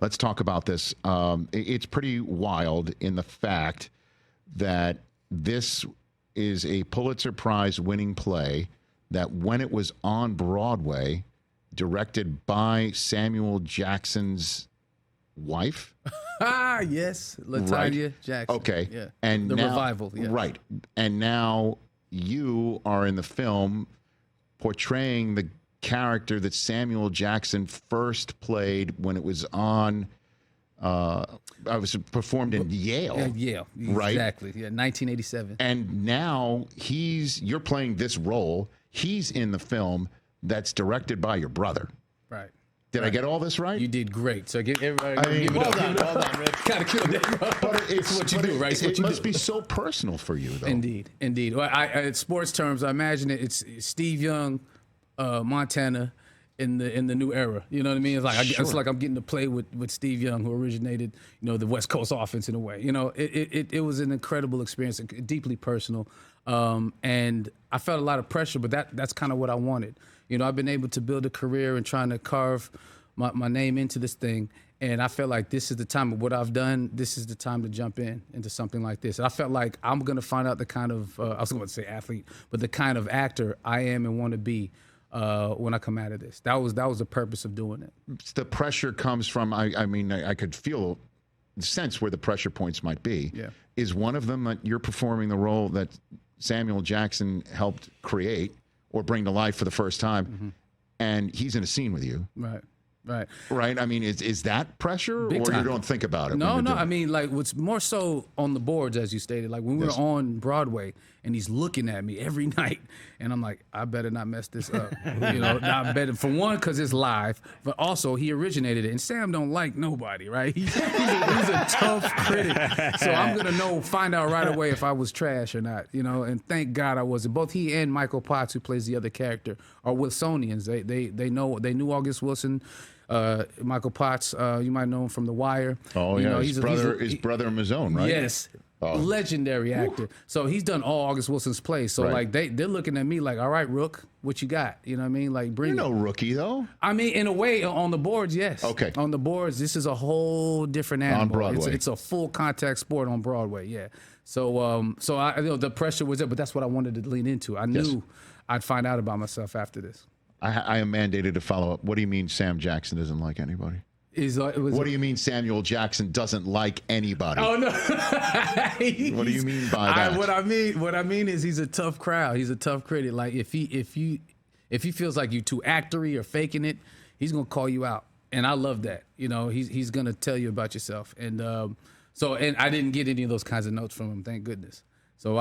Let's talk about this. It's pretty wild in the fact that this is a Pulitzer Prize winning play that when it was on Broadway, directed by Samuel Jackson's wife. Yes, LaTanya Jackson. Okay. Yeah. And the now, revival. Yeah. Right. And now you are in the film portraying the character that Samuel Jackson first played when it was on. I was performed in Yale. Yeah, Yale. Right? Exactly. Yeah, 1987. And now you're playing this role. He's in the film that's directed by your brother. Right. Did I get all this right? You did great. So give everybody give it well up. done, well done, Rich. Kind of killed it. But it's what you do, right? It's what It you must do. be so personal for you, though. Indeed. Well, in sports terms, I imagine it's Steve Young, Montana, in the new era. You know what I mean? It's like it's like I'm getting to play with Steve Young, who originated, the West Coast offense in a way. It was an incredible experience, deeply personal, and I felt a lot of pressure, but that's kind of what I wanted. I've been able to build a career and trying to carve my name into this thing, and I felt like this is the time of what I've done. This is the time to jump into something like this. And I felt like I'm going to find out the kind of I was going to say athlete, but the kind of actor I am and want to be when I come out of this. That was the purpose of doing it. The pressure comes from, I could feel, sense where the pressure points might be. Yeah. Is one of them that you're performing the role that Samuel Jackson helped create or bring to life for the first time, and he's in a scene with you. Right. Right. Right. I mean, is that pressure, Big or time. you don't think about it? No. when you're doing I it? mean, like what's more so on the boards, as you stated, like when we were on Broadway and he's looking at me every night, and I'm like, I better not mess this up. Not better for one because it's live, but also he originated it, and Sam don't like nobody, right? He's a tough critic, so I'm gonna find out right away if I was trash or not, And thank God I wasn't. Both he and Michael Potts, who plays the other character, are Wilsonians. They knew August Wilson. Michael Potts, you might know him from The Wire. Oh, yeah, his brother Mazzone, right? Yes. Legendary actor. So he's done all August Wilson's plays. So like they're looking at me like, all right, Rook, what you got? You know what I mean? Like bring You're it. no rookie though. I mean, in a way, on the boards, yes. Okay. On the boards, this is a whole different animal. On Broadway. It's a full contact sport on Broadway, yeah. So the pressure was there, but that's what I wanted to lean into. I knew I'd find out about myself after this. I am mandated to follow up. What do you mean Sam Jackson doesn't like anybody? What do you mean Samuel Jackson doesn't like anybody? Oh no! What do you mean by that? What I mean is he's a tough crowd. He's a tough critic. Like if he feels like you too actory or faking it, he's gonna call you out. And I love that. He's gonna tell you about yourself. And and I didn't get any of those kinds of notes from him. Thank goodness. So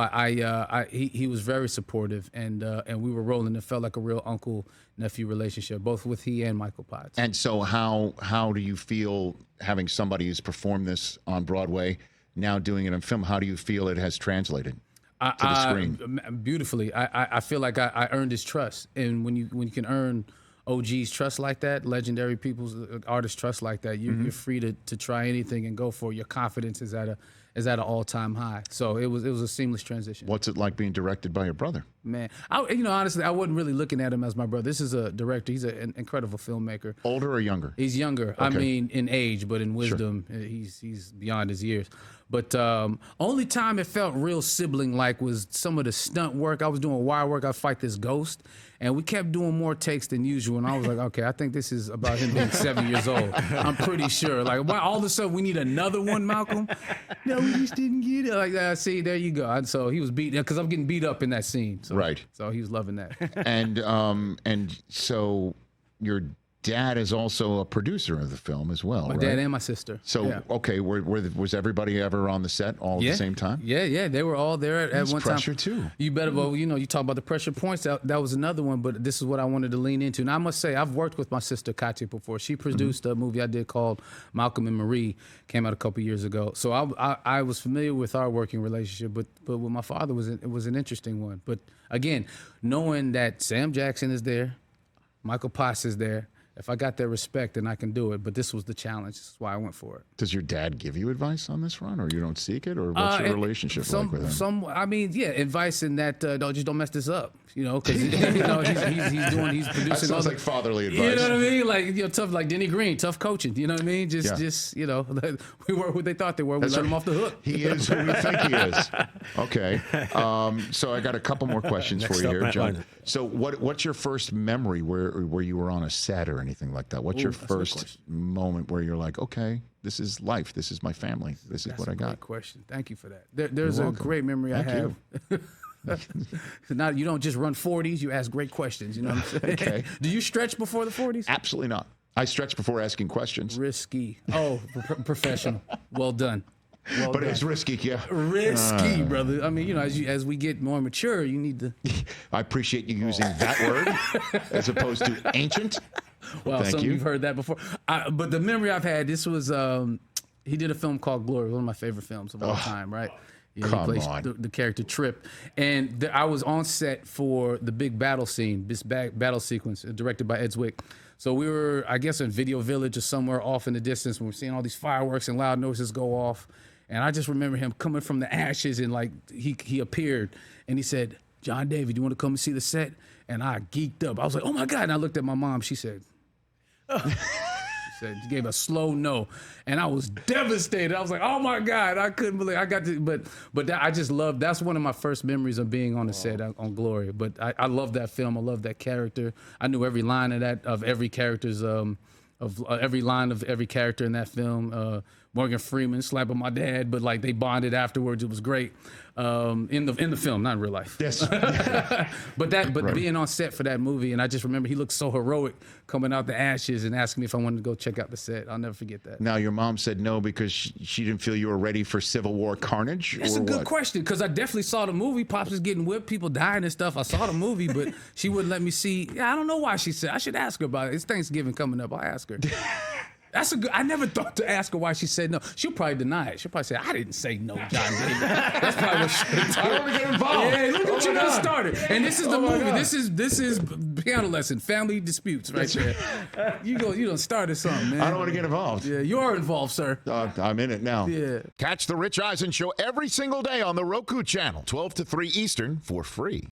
he was very supportive, and we were rolling. It felt like a real uncle-nephew relationship, both with he and Michael Potts. And so how do you feel having somebody who's performed this on Broadway, now doing it in film? How do you feel it has translated to the screen? Beautifully. I feel like I earned his trust, and when you can earn OG's trust like that, legendary people's artists' trust like that, you're free to try anything and go for it. Your confidence is at an all-time high. So it was a seamless transition. What's it like being directed by your brother? Man, honestly, I wasn't really looking at him as my brother. This is a director. He's an incredible filmmaker. Older or younger? He's younger. Okay. I mean, in age, but in wisdom, he's beyond his years. But only time it felt real sibling-like was some of the stunt work. I was doing wire work. I'd fight this ghost, and we kept doing more takes than usual. And I was like, okay, I think this is about him being 7 years old. I'm pretty sure. Like, why all of a sudden we need another one, Malcolm? No, we just didn't get it. Like, see, there you go. And so he was beat, because I'm getting beat up in that scene. So, right. So he was loving that. And so your dad is also a producer of the film as well, My right? dad and my sister. So, okay, was everybody ever on the set all at the same time? Yeah, they were all there at one time. Pressure too. You better, well, you talk about the pressure points. That was another one, but this is what I wanted to lean into. And I must say, I've worked with my sister Katya before. She produced a movie I did called Malcolm and Marie, came out a couple years ago. So I was familiar with our working relationship, but with my father it was an interesting one. But again, knowing that Sam Jackson is there, Michael Potts is there, if I got their respect, then I can do it. But this was the challenge. This is why I went for it. Does your dad give you advice on this run, or you don't seek it, or what's your relationship like with him? I mean, yeah, advice in that don't mess this up, because he's producing. That sounds like fatherly advice. You know what I mean? Like tough, like Denny Green, tough coaching. You know what I mean? Just we were who they thought they were. We let him off the hook. He is who we think he is. Okay. So I got a couple more questions for you here, John. So what's your first memory where you were on a set or anything like that? What's your first moment where you're like, okay, this is life. This is my family. This is what I got. Great question. Thank you for that. There's a great memory I have. Now you don't just run 40s. You ask great questions. You know what I'm saying? Okay. Do you stretch before the 40s? Absolutely not. I stretch before asking questions. Risky. Oh, professional. Well done. But it's risky, yeah. Risky, brother. I mean, as we get more mature, you need to. I appreciate you using that word as opposed to ancient. Well, Thank you. You've heard that before. But the memory I've had, this was he did a film called Glory, one of my favorite films of all time, right? He plays the character Trip, and I was on set for the big battle scene, this battle sequence, directed by Ed Zwick. So we were, I guess, in Video Village or somewhere off in the distance when we're seeing all these fireworks and loud noises go off. And I just remember him coming from the ashes, and like he appeared and he said, "John David, you want to come and see the set?" And I geeked up. I was like, "Oh my God." And I looked at my mom. She said, she gave a slow no. And I was devastated. I was like, "Oh my God." I couldn't believe I got to, but that, I just loved, that's one of my first memories of being on the set on Glory. But I love that film. I love that character. I knew every line of every character's, every line of every character in that film. Morgan Freeman slapping my dad, but like they bonded afterwards. It was great in the film, not in real life. Yes. but being on set for that movie, and I just remember he looked so heroic coming out the ashes and asking me if I wanted to go check out the set. I'll never forget that. Now your mom said no because she didn't feel you were ready for Civil War carnage. That's a good question, because I definitely saw the movie. Pops was getting whipped, people dying and stuff. I saw the movie, but she wouldn't let me see. Yeah, I don't know why she said. I should ask her about it. It's Thanksgiving coming up. I'll ask her. That's a good. I never thought to ask her why she said no. She'll probably deny it. She'll probably say, "I didn't say no, John David." That's probably what she told. I don't want to get involved. Yeah, look what you done started. And this is the movie. God. This is piano lesson, family disputes, right there. You done started something, man. I don't want to get involved. Yeah, you are involved, sir. I'm in it now. Yeah. Catch the Rich Eisen Show every single day on the Roku Channel, 12 to 3 Eastern, for free.